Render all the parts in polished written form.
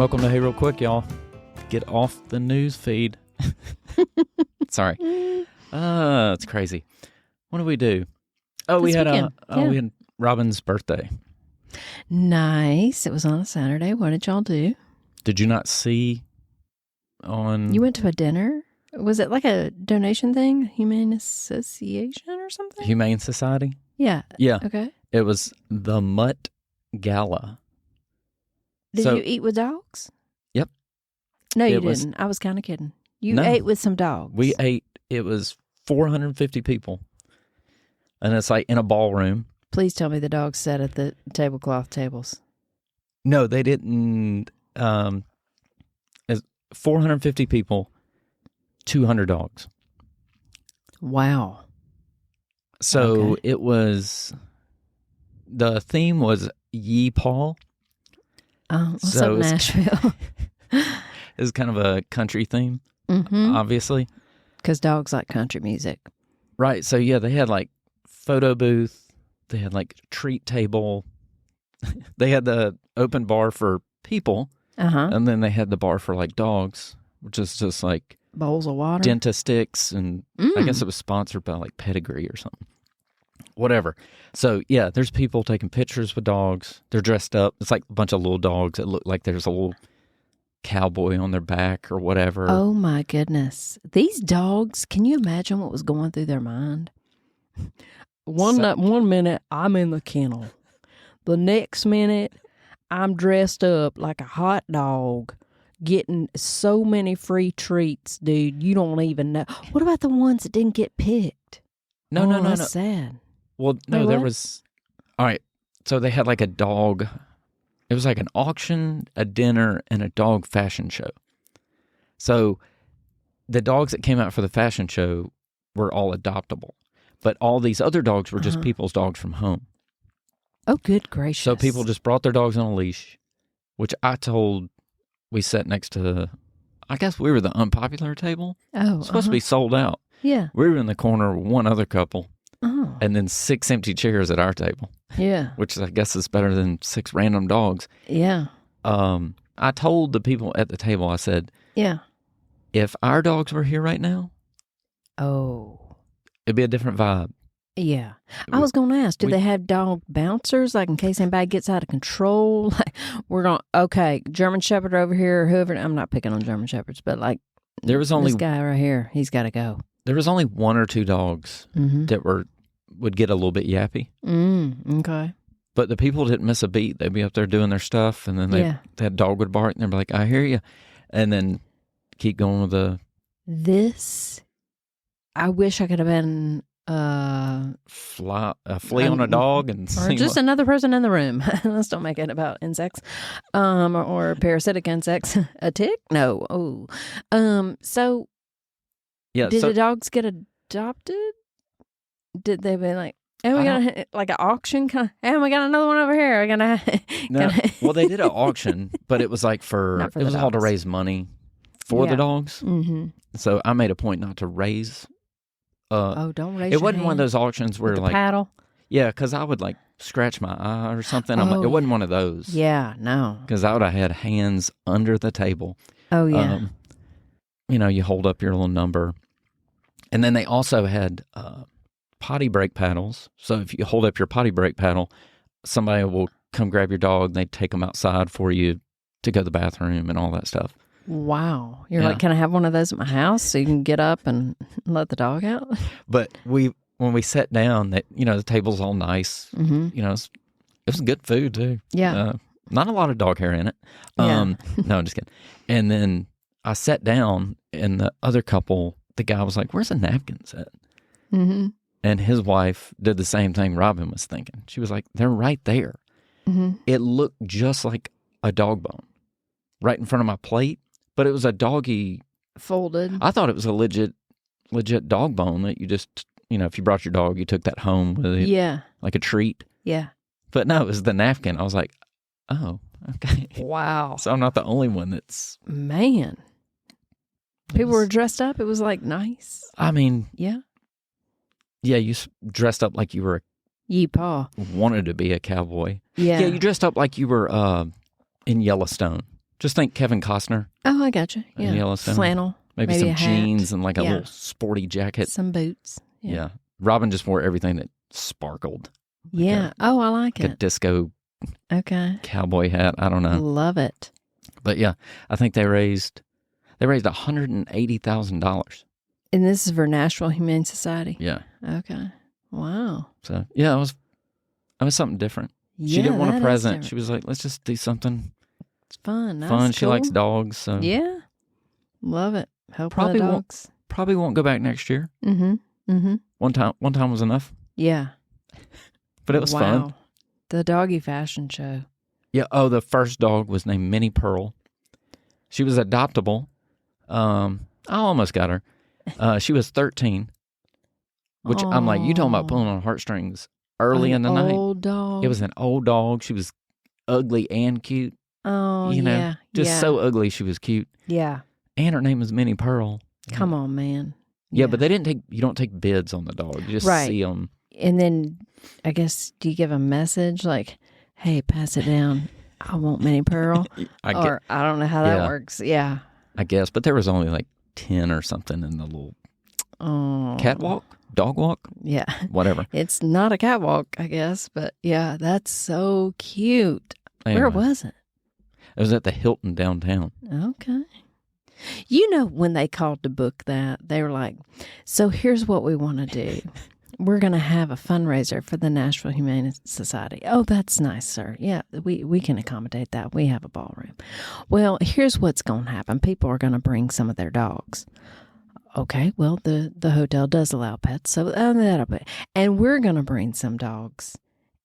Welcome to Hey Real Quick, y'all. Get off the news feed. Sorry. It's crazy. What did we do? Oh, we had Robin's birthday. Nice. It was on a Saturday. What did y'all do? Did you not see on... You went to a dinner? Was it like a donation thing? Humane Association or something? Humane Society? Yeah. Yeah. Okay. It was the Mutt Gala. Did you eat with dogs? Yep. No, you didn't. I was kind of kidding. You ate with some dogs. We ate. It was 450 people. And it's like in a ballroom. Please tell me the dogs sat at the tablecloth tables. No, they didn't. It's 450 people, 200 dogs. Wow. So It was, the theme was Ye Paul. What's up, Nashville? It's kind of a country theme, obviously. Because dogs like country music. Right. So, yeah, they had like photo booth. They had like treat table. They had the open bar for people. And then they had the bar for like dogs, which is just like bowls of water, Dentastix, and I guess it was sponsored by like Pedigree or something. Whatever. So yeah, there's people taking pictures with dogs. They're dressed up. It's like a bunch of little dogs. It looked like there's a little cowboy on their back or whatever. Oh my goodness. These dogs, can you imagine what was going through their mind? One minute I'm in the kennel. The next minute I'm dressed up like a hot dog, getting so many free treats, dude. You don't even know. What about the ones that didn't get picked? No. That's sad. Well, no, there was... All right, so they had like a dog... It was like an auction, a dinner, and a dog fashion show. So the dogs that came out for the fashion show were all adoptable. But all these other dogs were just people's dogs from home. Oh, good gracious. So people just brought their dogs on a leash, which we sat next to... I guess we were the unpopular table. Oh, It's supposed to be sold out. Yeah. We were in the corner with one other couple. And then 6 empty chairs at our table. Yeah. Which I guess is better than 6 random dogs. Yeah. I told the people at the table, I said, yeah, if our dogs were here right now, it'd be a different vibe. Yeah. I was going to ask, do they have dog bouncers, like in case anybody gets out of control? Like, we're going, German Shepherd over here, or whoever. I'm not picking on German Shepherds, but like, there was only this guy right here, he's got to go. There was only 1 or 2 dogs that would get a little bit yappy. Okay. But the people didn't miss a beat. They'd be up there doing their stuff, and then that dog would bark, and they'd be like, I hear you. And then keep going with I wish I could have been... a flea on a dog, or just another person in the room. Let's don't make it about insects, or parasitic insects. A tick? No. So yeah. Did the dogs get adopted? Did they be like, oh, we got like an auction kind of? Hey, we got another one over here. No. Well, they did an auction, but it was like it was all to raise money for the dogs. So I made a point not to raise. Don't raise. It wasn't one of those auctions where with like paddle. Yeah, because I would like scratch my eye or something. It wasn't one of those. Yeah, no. Because I would have had hands under the table. Oh yeah. You hold up your little number, and then they also had potty break paddles. So if you hold up your potty break paddle, somebody will come grab your dog. And they take them outside for you to go to the bathroom and all that stuff. Wow. You're like, can I have one of those at my house so you can get up and let the dog out? But when we sat down, the table's all nice. It was good food too. Yeah. Not a lot of dog hair in it. No, I'm just kidding. And then I sat down, and the other couple, the guy was like, where's the napkins at? And his wife did the same thing Robin was thinking. She was like, they're right there. It looked just like a dog bone right in front of my plate. But it was a doggy... Folded. I thought it was a legit dog bone that you just, if you brought your dog, you took that home with you. Yeah. Like a treat. Yeah. But no, it was the napkin. I was like, oh, okay. Wow. So I'm not the only one that's... Man. People were dressed up. It was like nice. I mean... Yeah. Yeah, you dressed up like you were... Yeepaw. Wanted to be a cowboy. Yeah. Yeah, you dressed up like you were in Yellowstone. Just think Kevin Costner. Oh, I gotcha. Yeah. Yellowstone. Flannel. Maybe a some hat. jeans and like a little sporty jacket. Some boots. Yeah. Robin just wore everything that sparkled. I like a it. disco cowboy hat. I don't know. Love it. But yeah, I think they raised $180,000. And this is for Nashville Humane Society? Yeah. Okay. Wow. So yeah, it was something different. Yeah, she didn't want a present. She was like, let's just do something. It's fun. That's fun. She cool. likes dogs. So yeah. Love it. Help probably the dogs. Probably won't go back next year. Mm-hmm. Mm-hmm. One time was enough. Yeah. But it was fun. The doggy fashion show. Yeah. Oh, the first dog was named Minnie Pearl. She was adoptable. I almost got her. She was 13, which I'm like, you talking about pulling on heartstrings early in the night. Old dog. It was an old dog. She was ugly and cute. Oh, just so ugly. She was cute. Yeah. And her name was Minnie Pearl. Come on, man. Yeah, but you don't take bids on the dog. You just see them. And then, I guess, do you give a message like, hey, pass it down. I want Minnie Pearl. I don't know how that works. Yeah. I guess. But there was only like 10 or something in the little catwalk, dog walk. Yeah. Whatever. It's not a catwalk, I guess. But yeah, that's so cute. Anyway, where was it? It was at the Hilton downtown. Okay. You know, when they called to book that, they were like, so here's what we want to do. We're going to have a fundraiser for the Nashville Humane Society. Oh, that's nice, sir. Yeah, we can accommodate that. We have a ballroom. Well, here's what's going to happen. People are going to bring some of their dogs. Okay, well, the hotel does allow pets, so that'll be. And we're going to bring some dogs,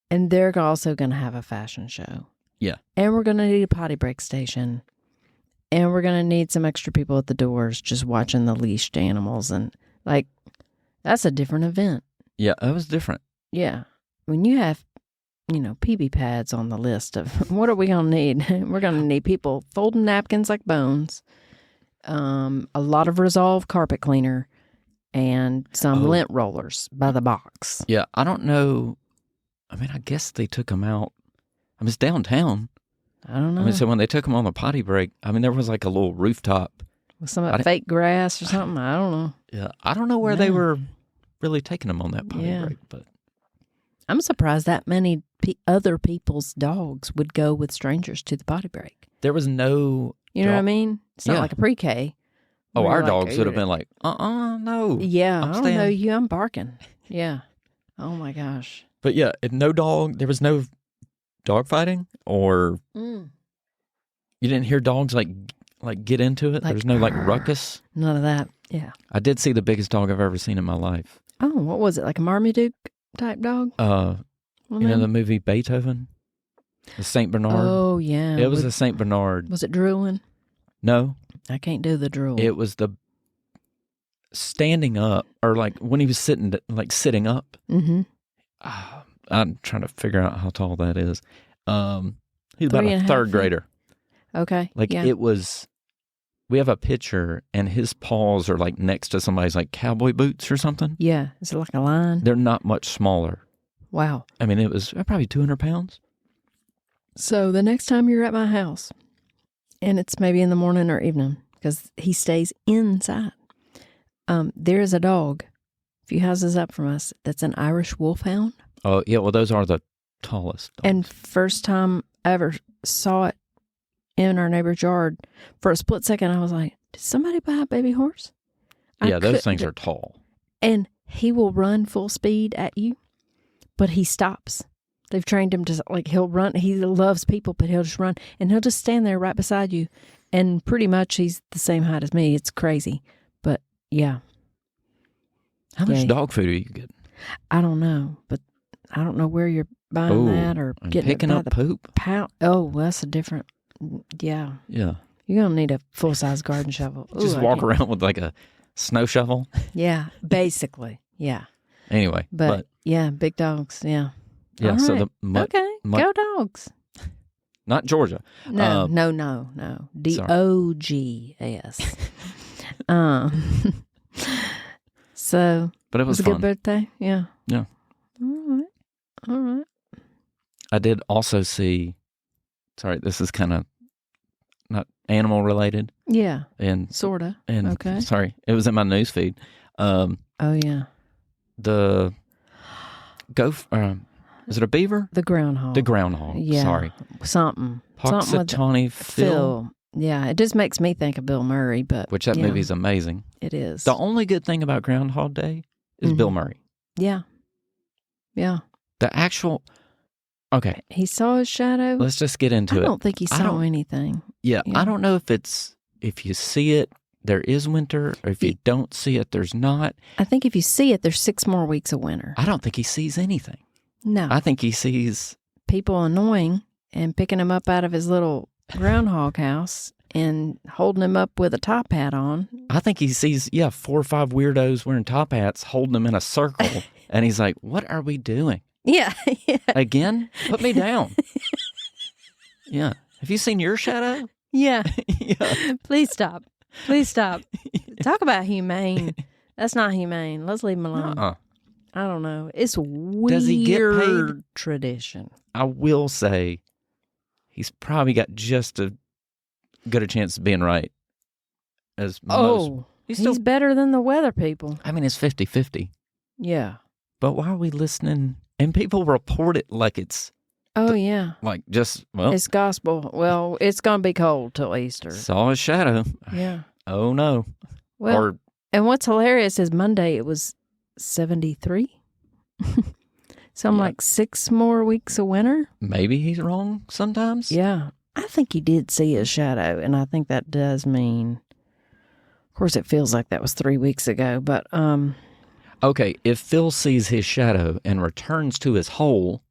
and they're also going to have a fashion show. Yeah. And we're going to need a potty break station. And we're going to need some extra people at the doors just watching the leashed animals. And, like, that's a different event. Yeah, it was different. Yeah. When you have, PB pads on the list of what are we going to need? We're going to need people folding napkins like bones, a lot of Resolve carpet cleaner, and some lint rollers by the box. Yeah, I don't know. I mean, I guess they took them out. I mean, it's downtown. I don't know. I mean, so when they took them on the potty break, I mean, there was like a little rooftop. With some fake grass or something. I don't know. Yeah, I don't know where they were really taking them on that potty break, but I'm surprised that many other people's dogs would go with strangers to the potty break. There was no... You know what I mean? It's not like a pre-K. Oh, our dogs would have been like, no. Yeah, I don't know you, I'm barking. Yeah. Oh my gosh. But yeah, there was no dog fighting or you didn't hear dogs like get into it. There's no like ruckus. None of that. Yeah. I did see the biggest dog I've ever seen in my life. Oh, what was it? Like a Marmaduke type dog? You know the movie Beethoven? The Saint Bernard? Oh, yeah. It was a Saint Bernard. Was it drooling? No. I can't do the drool. It was the standing up, or like when he was sitting up. Mm-hmm. I'm trying to figure out how tall that is. He's about a third grader. Okay. It was, we have a picture and his paws are like next to somebody's like cowboy boots or something. Yeah. Is it like a line? They're not much smaller. Wow. I mean, it was probably 200 pounds. So the next time you're at my house, and it's maybe in the morning or evening, because he stays inside, there is a dog a few houses up from us that's an Irish wolfhound. Oh, yeah. Well, those are the tallest dogs. And first time I ever saw it in our neighbor's yard, for a split second, I was like, did somebody buy a baby horse? Yeah, those things are tall. And he will run full speed at you, but he stops. They've trained him to, he'll run. He loves people, but he'll just run. And he'll just stand there right beside you. And pretty much he's the same height as me. It's crazy. But, yeah. How much dog food are you getting? I don't know. But I don't know where you're buying that or getting picking up poop. Oh, well, that's a different. Yeah. Yeah. You're going to need a full-size garden shovel. Just walk around with like a snow shovel. Yeah. Basically. Yeah. Anyway. But yeah, big dogs. Yeah. Yeah. All So right. the Mutt. Okay. Go dogs. Not Georgia. No. DOGS. So. But it was a fun. good birthday. Yeah. Yeah. All right. I did also see. Sorry, this is kind of not animal related. Yeah. And Sorta. And Okay. sorry, it was in my news feed. Oh yeah. The is it a beaver? The groundhog. The groundhog. Yeah. Sorry. Something with Punxsutawney Phil. Yeah, it just makes me think of Bill Murray, but Which that movie's amazing. It is. The only good thing about Groundhog Day is Bill Murray. Yeah. Yeah. The actual... Okay. He saw his shadow? Let's just get into it. I don't think he saw anything. Yeah, I don't know if you see it, there is winter, or if you don't see it, there's not. I think if you see it, there's 6 more weeks of winter. I don't think he sees anything. No. I think he sees... people annoying and picking him up out of his little groundhog house and holding him up with a top hat on. I think he sees, 4 or 5 weirdos wearing top hats, holding them in a circle, and he's like, what are we doing? Yeah. Again? Put me down. Yeah. Have you seen your shadow? Yeah. Yeah. Please stop. Please stop. Talk about humane. That's not humane. Let's leave him alone. I don't know. It's weird. Does he get paid? Tradition. I will say he's probably got just as good a chance of being right as most. He's better than the weather people. I mean, it's 50-50. Yeah. But why are we listening? And people report it like it's... yeah. Like just, it's gospel. Well, it's going to be cold till Easter. Saw his shadow. Yeah. Oh, no. Well, and what's hilarious is Monday it was 73. So I'm like 6 more weeks of winter. Maybe he's wrong sometimes. Yeah. I think he did see his shadow, and I think that does mean, of course, it feels like that was 3 weeks ago, but... Okay, if Phil sees his shadow and returns to his hole,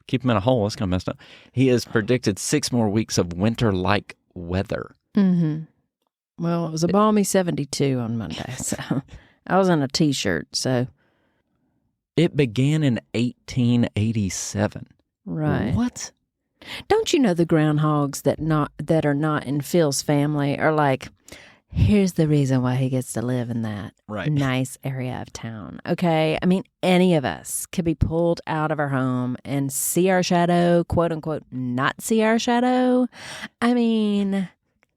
keep him in a hole, that's kind of messed up, he has predicted 6 more weeks of winter-like weather. Mm-hmm. Well, it was a balmy 72 on Monday, so I was in a T-shirt, so... It began in 1887. Right. What? Don't you know the groundhogs that are not in Phil's family are like... Here's the reason why he gets to live in that nice area of town. Okay. I mean, any of us could be pulled out of our home and see our shadow, quote unquote, not see our shadow. I mean,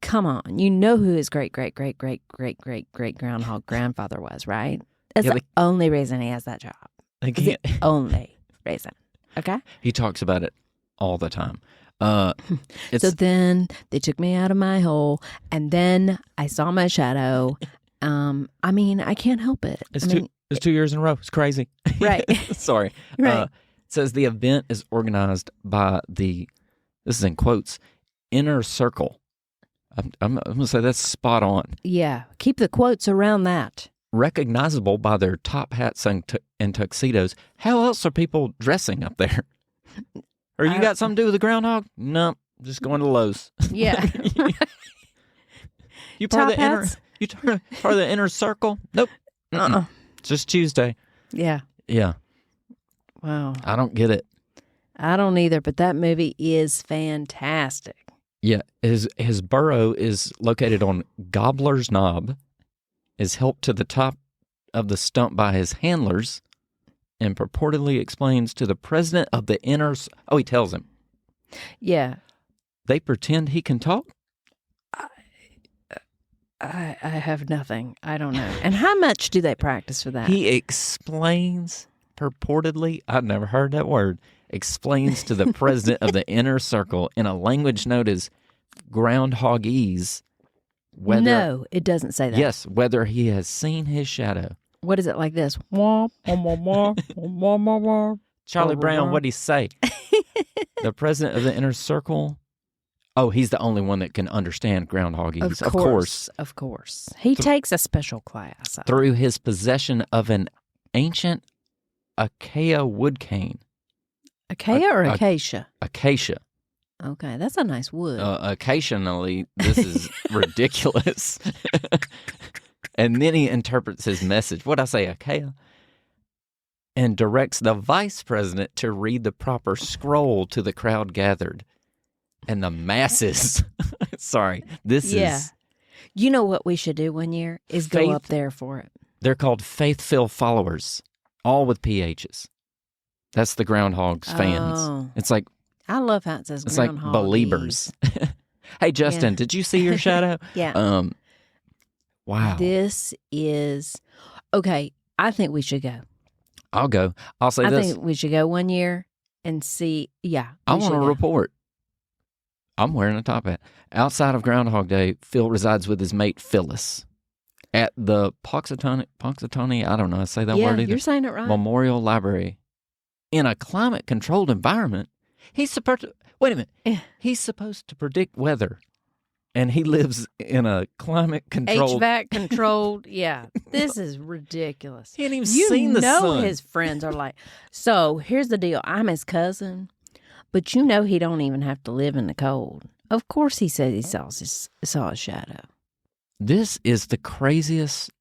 come on. You know who his great groundhog grandfather was, right? That's the only reason he has that job. The only reason. Okay. He talks about it all the time. So then they took me out of my hole, and then I saw my shadow. I mean, I can't help it. It's 2 years in a row. It's crazy. Right. Sorry. Right. It says the event is organized by this is in quotes, inner circle. I'm going to say that's spot on. Yeah. Keep the quotes around that. Recognizable by their top hats and tuxedos. How else are people dressing up there? Or you got something to do with the groundhog? No, just going to Lowe's. Yeah. You part of the inner circle? Nope. Just Tuesday. Yeah. Yeah. Wow. I don't get it. I don't either, but that movie is fantastic. Yeah. His burrow is located on Gobbler's Knob, is helped to the top of the stump by his handlers, and purportedly explains to the president of the inner... Oh, he tells him. Yeah. They pretend he can talk? I have nothing. I don't know. And how much do they practice for that? He explains, purportedly, I've never heard that word, explains to the president of the inner circle in a language known as groundhogese whether... No, it doesn't say that. Yes, whether he has seen his shadow. What is it like this? Charlie Brown, what'd he say? The president of the inner circle. Oh, he's the only one that can understand groundhogese. Of course. He takes a special class. Through his possession of an ancient acacia wood cane. Acacia or acacia? Acacia. Okay, that's a nice wood. Occasionally, this is ridiculous. And then he interprets his message. What'd I say, acacia? And directs the vice president to read the proper scroll to the crowd gathered. And the masses. Sorry, this is... You know what we should do one year is go up there for it. They're called faith-filled followers, all with PHs. That's the groundhog's fans. It's like... I love how it says it's like believers. Hey, Justin, did you see your shadow? Yeah. Wow. This is okay. I think we should go. I'll go. I'll say I this. think we should go one year and see. Yeah. I want to report. I'm wearing a top hat. Outside of Groundhog Day, Phil resides with his mate Phyllis at the Punxsutawney, I don't know, I say that word either. You're saying it right. Memorial Library. In a climate-controlled environment, he's supposed to, wait a minute, he's supposed to predict weather, and he lives in a climate-controlled. HVAC controlled, yeah. This is ridiculous. He hadn't even seen the sun. His friends are like, so here's the deal. I'm his cousin, but he don't even have to live in the cold. Of course he said he saw a shadow. This is the craziest.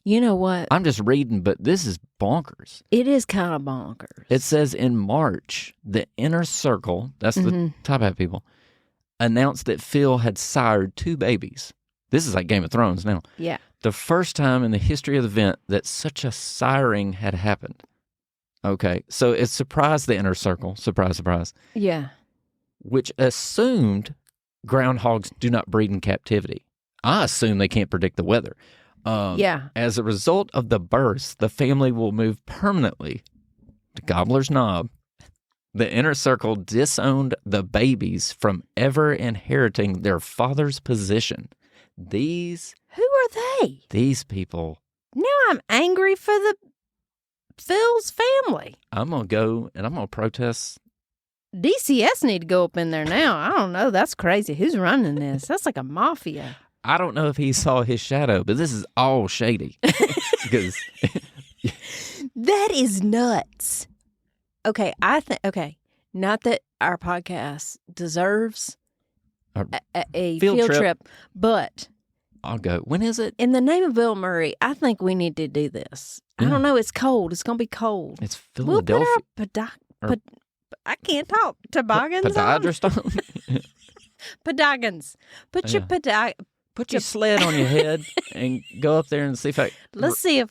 You know what? I'm just reading, but this is bonkers. It is kind of bonkers. It says in March, the Inner Circle, that's the top hat people, announced that Phil had sired 2 babies. This is like Game of Thrones now. Yeah. The first time in the history of the event that such a siring had happened. Okay, so it surprised the Inner Circle. Surprise, surprise. Yeah. Which assumed groundhogs do not breed in captivity. I assume they can't predict the weather. Yeah. As a result of the births, the family will move permanently to Gobbler's Knob. The Inner Circle disowned the babies from ever inheriting their father's position. Who are they? These people. Now I'm angry for Phil's family. I'm going to go and I'm going to protest. DCS need to go up in there now. I don't know. That's crazy. Who's running this? That's like a mafia. I don't know if he saw his shadow, but this is all shady. Because that is nuts. Okay, not that our podcast deserves a field trip, but I'll go. When is it? In the name of Bill Murray, I think we need to do this. Yeah. I don't know. It's cold. It's going to be cold. It's Philadelphia. We'll put I can't talk. Toboggans on? Podaggans. Put your sled on your head and go up there and see if Let's see if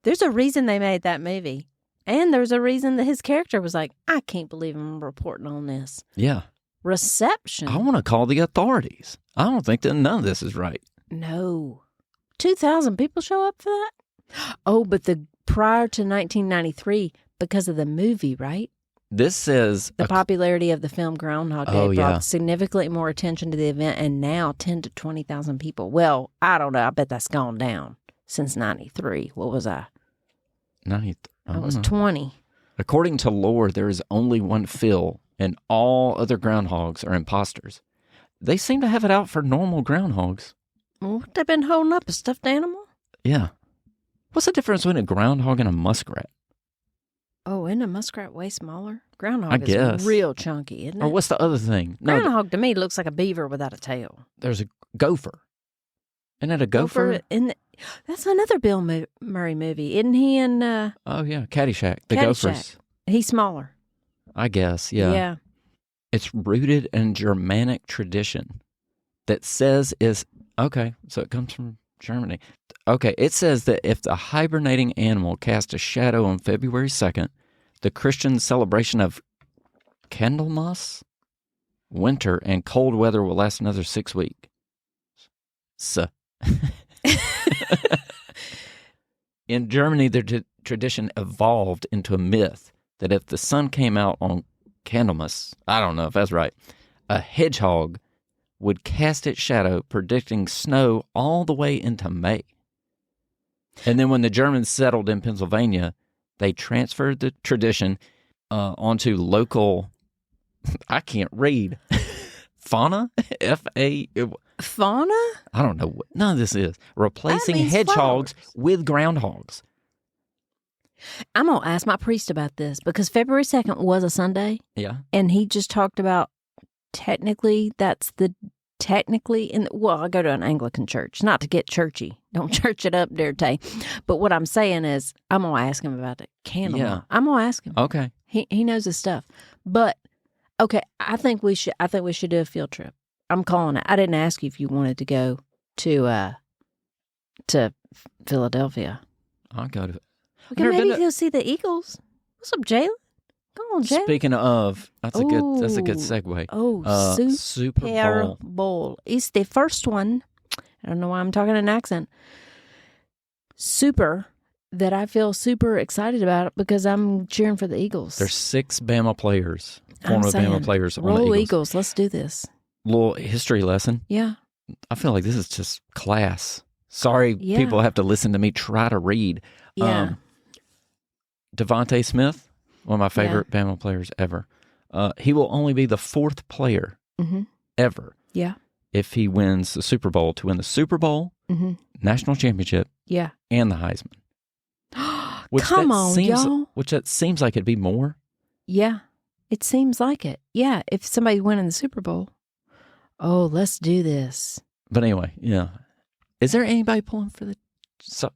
there's a reason they made that movie. And there's a reason that his character was like, I can't believe I'm reporting on this. Yeah. Reception. I want to call the authorities. I don't think that none of this is right. No. 2,000 people show up for that? Oh, but prior to 1993, because of the movie, right? This says the popularity of the film Groundhog Day brought significantly more attention to the event, and now 10 to 20,000 people. Well, I don't know. I bet that's gone down since 93. What was I? 93. I was 20. According to lore, there is only one Phil, and all other groundhogs are imposters. They seem to have it out for normal groundhogs. Well, they've been holding up a stuffed animal? Yeah. What's the difference between a groundhog and a muskrat? Oh, isn't a muskrat way smaller? Groundhog is real chunky, isn't it? Or what's the other thing? Groundhog to me looks like a beaver without a tail. There's a gopher. Isn't it a gopher? That's another Bill Murray movie. Isn't he in... oh, yeah, Caddyshack. The gophers. He's smaller. I guess, yeah. Yeah. It's rooted in Germanic tradition that says okay, so it comes from Germany. Okay, it says that if the hibernating animal casts a shadow on February 2nd, the Christian celebration of Candlemas, winter, and cold weather will last another 6 weeks. So, in Germany, the tradition evolved into a myth that if the sun came out on Candlemas, I don't know if that's right, a hedgehog would cast its shadow, predicting snow all the way into May. And then when the Germans settled in Pennsylvania, they transferred the tradition onto local, I can't read, fauna? Fauna? I don't know what none of this is. Replacing hedgehogs with groundhogs. I'm going to ask my priest about this because February 2nd was a Sunday. Yeah. And he just talked about I go to an Anglican church, not to get churchy. Don't church it up, dear Tay. But what I'm saying is, I'm going to ask him about the candle. Yeah. I'm going to ask him. Okay. He knows his stuff. But, okay, I think we should do a field trip. I'm calling it. I didn't ask you if you wanted to go to Philadelphia. I'll go to... We can maybe go see the Eagles. What's up, Jalen? Go on, Jeff. Speaking of, that's a good segue. Super Bowl. It's the first one. I don't know why I'm talking an accent. Super, that I feel super excited about because I'm cheering for the Eagles. There's 6 Bama players, former Bama players on the Roll Eagles. Let's do this. Little history lesson. Yeah. I feel like this is just class. Sorry, people have to listen to me try to read. Yeah. Devontae Smith, one of my favorite Bama players ever. He will only be the 4th player ever. Yeah. If he wins the Super Bowl, to win the Super Bowl, national championship, and the Heisman. Come on, y'all. Which that seems like it'd be more. Yeah, it seems like it. Yeah, if somebody win in the Super Bowl. Oh, let's do this. But anyway, yeah. Is there anybody pulling for the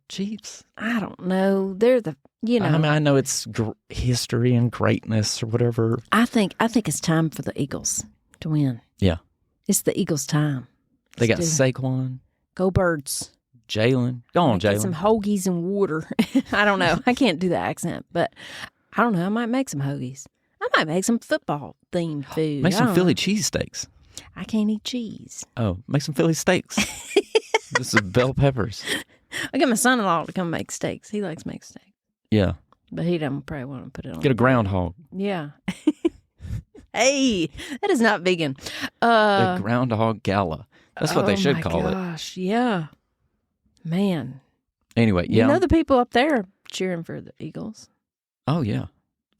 Chiefs? I don't know. They're the, I mean, I know it's history and greatness or whatever. I think it's time for the Eagles to win. Yeah. It's the Eagles' time. They got Saquon. Go Birds. Jalen. Go on, Jalen. Some hoagies and water. I don't know. I can't do the accent, but I don't know. I might make some hoagies. I might make some football-themed food. Make some Philly cheesesteaks. I can't eat cheese. Oh, make some Philly steaks. This is bell peppers. I get my son-in-law to come make steaks. He likes to make steaks. Yeah. But he doesn't probably want to put it on. Get a groundhog. Yeah. Hey, that is not vegan. The groundhog gala. That's what they should call it. Gosh, yeah. Man. Anyway, yeah. You know the people up there cheering for the Eagles. Oh, yeah.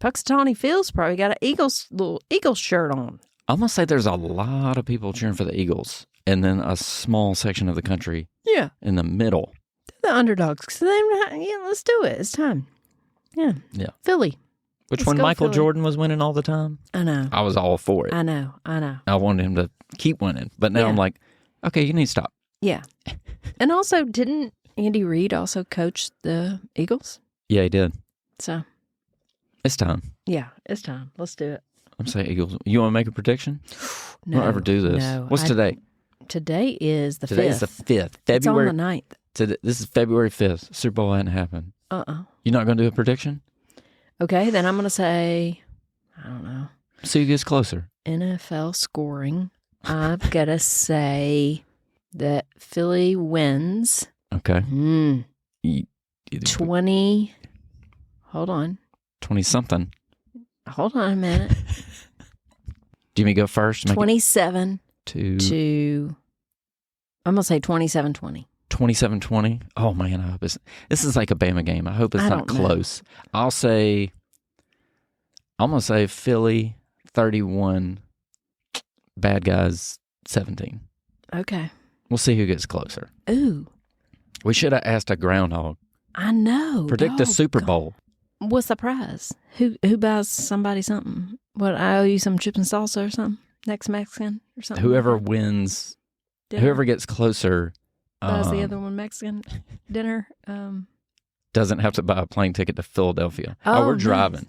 Puxatawny Phil's probably got a little Eagles shirt on. I'm going to say there's a lot of people cheering for the Eagles, and then a small section of the country in the middle. They're the underdogs. So let's do it. It's time. Yeah. Yeah. Philly. Which when Michael Jordan was winning all the time, I know. I was all for it. I know. I wanted him to keep winning. But now I'm like, okay, you need to stop. Yeah. And also, didn't Andy Reid also coach the Eagles? Yeah, he did. So. It's time. Yeah, it's time. Let's do it. I'm saying Eagles. You want to make a prediction? No. Don't ever do this. No. What's today? Today is the 5th. Today is the 5th. It's on the 9th. This is February 5th. Super Bowl hadn't happened. You're not going to do a prediction? Okay, then I'm going to say, I don't know. See who gets closer. NFL scoring. I've got to say that Philly wins. Okay. 20. Hold on. 20-something. Hold on a minute. Do you want me to go first? 27 to I'm going to say 27-20. 27-20. Oh, man. I hope this is like a Bama game. I hope it's not close. I'm going to say Philly 31, Bad Guys 17. Okay. We'll see who gets closer. Ooh. We should have asked a groundhog. I know. Predict the Super Bowl. What's the prize? Who buys somebody something? What, I owe you some chips and salsa or something? Next Mexican or something? Whoever wins, dinner? Whoever gets closer. Buys the other one Mexican dinner. Doesn't have to buy a plane ticket to Philadelphia. Oh, we're driving.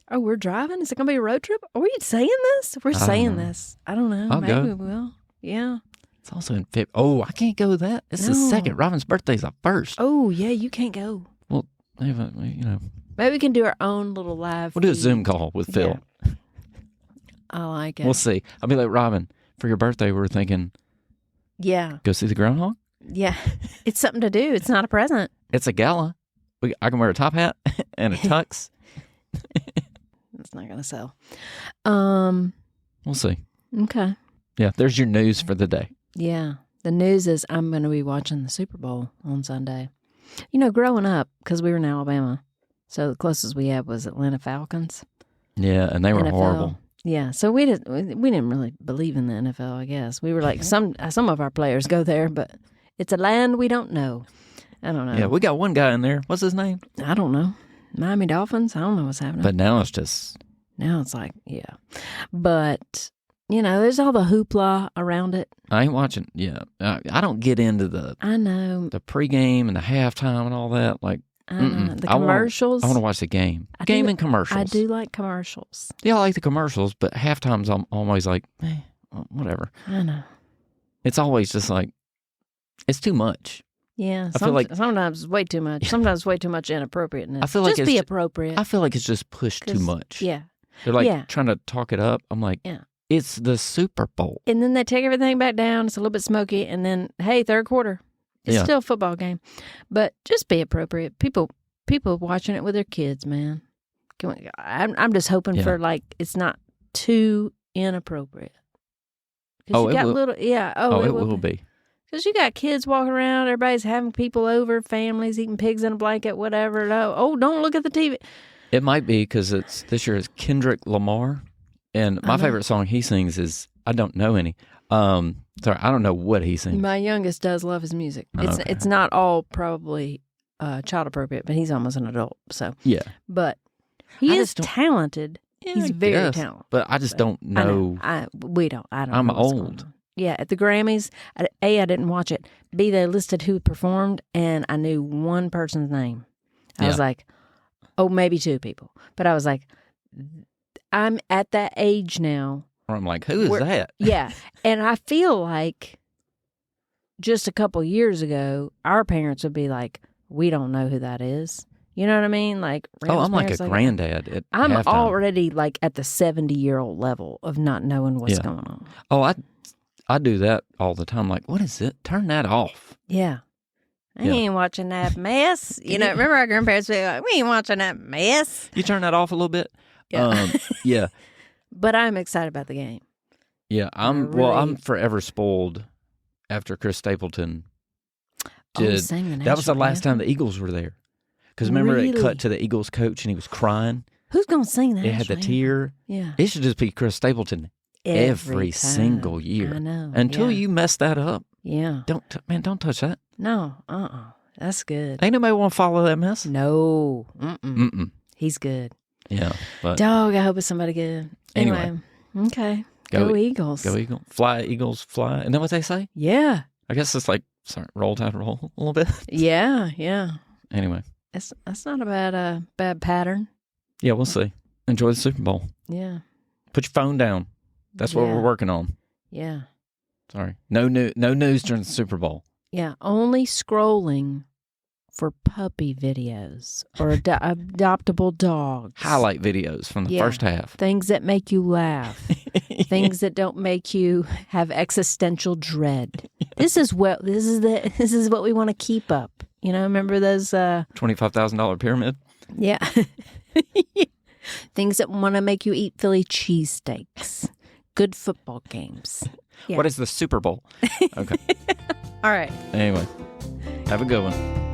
Oh, we're driving? Is it going to be a road trip? Are we saying this? We're saying this. I don't know. Maybe we will. Yeah. It's also in February. Oh, I can't go with that. It's the 2nd. Robin's birthday's the 1st. Oh, yeah, you can't go. Well, maybe we can do our own little live We'll do a Zoom call with Phil. Yeah. I like it. We'll see. I'll be like, Robin, for your birthday, we're thinking, go see the groundhog? Yeah. It's something to do. It's not a present. It's a gala. I can wear a top hat and a tux. It's not going to sell. We'll see. Okay. Yeah, there's your news for the day. Yeah. The news is I'm going to be watching the Super Bowl on Sunday. You know, growing up, because we were in Alabama, so the closest we had was Atlanta Falcons. Yeah, and they were NFL. horrible. Yeah, so we didn't really believe in the NFL, I guess. We were like, some of our players go there, but it's a land we don't know. I don't know. Yeah, we got one guy in there. What's his name? I don't know. Miami Dolphins? I don't know what's happening. But now it's just... Now it's like, yeah. But, you know, there's all the hoopla around it. I ain't watching. Yeah. I don't get into the... I know. The pregame and the halftime and all that. Like, I know. The commercials. I want to watch the game. And commercials. I do like commercials. Yeah, I like the commercials, but halftimes I'm always like, whatever. I know. It's always just like, it's too much. Yeah, I feel like sometimes way too much. Sometimes way too much inappropriateness. I feel like just be appropriate. I feel like it's just pushed too much. Yeah, They're like trying to talk it up. I'm like, it's the Super Bowl. And then they take everything back down. It's a little bit smoky. And then, hey, third quarter. It's still a football game. But just be appropriate. People watching it with their kids, man. I'm just hoping for, like, it's not too inappropriate. Oh, you got it will. Little, it will be. Because you got kids walking around. Everybody's having people over, families eating pigs in a blanket, whatever. Oh, don't look at the TV. It might be because this year is Kendrick Lamar. And my favorite song he sings is, I don't know any. Sorry, I don't know what he sings. My youngest does love his music. It's not all probably child appropriate, but he's almost an adult. So yeah, but he is talented. Yeah, he's very talented. But I just don't know. I don't. I'm know old. Yeah, at the Grammys, I didn't watch it. B, they listed who performed, and I knew one person's name. I was like, oh, maybe two people. But I was like, I'm at that age now. Or I'm like, who is that? Yeah. And I feel like just a couple years ago, our parents would be like, we don't know who that is. You know what I mean? Like, I'm like a granddad. I'm halftime. already like at the 70-year-old level of not knowing what's going on. Oh, I do that all the time. Like, what is it? Turn that off. Yeah. I ain't watching that mess. Remember our grandparents would be like, we ain't watching that mess. You turn that off a little bit? Yeah. Yeah. But I'm excited about the game. Yeah, I'm forever spoiled after Chris Stapleton sang the that was the last anthem. time the Eagles were there. Because remember it cut to the Eagles coach and he was crying. Who's going to sing that? It had the tear. Yeah. It should just be Chris Stapleton every single year. I know. Until you mess that up. Yeah. Don't touch that. No. That's good. Ain't nobody want to follow that mess. No. Mm-mm. He's good. Yeah. But Dog, I hope it's somebody good. Anyway. Okay. Go Eagles. Go Eagles. Fly, Eagles, fly. Isn't that what they say? Yeah. I guess it's like, roll tide roll a little bit. Yeah. Anyway. That's not a bad pattern. Yeah, we'll see. Enjoy the Super Bowl. Yeah. Put your phone down. That's what we're working on. Yeah. Sorry. No news during the Super Bowl. Yeah. Only scrolling for puppy videos or adoptable dogs. Highlight videos from the first half. Things that make you laugh. Things that don't make you have existential dread. This is what we want to keep up. Remember those $25,000 pyramid? Yeah. Things that want to make you eat Philly cheesesteaks. Good football games. Yeah. What is the Super Bowl? Okay. All right. Anyway, have a good one.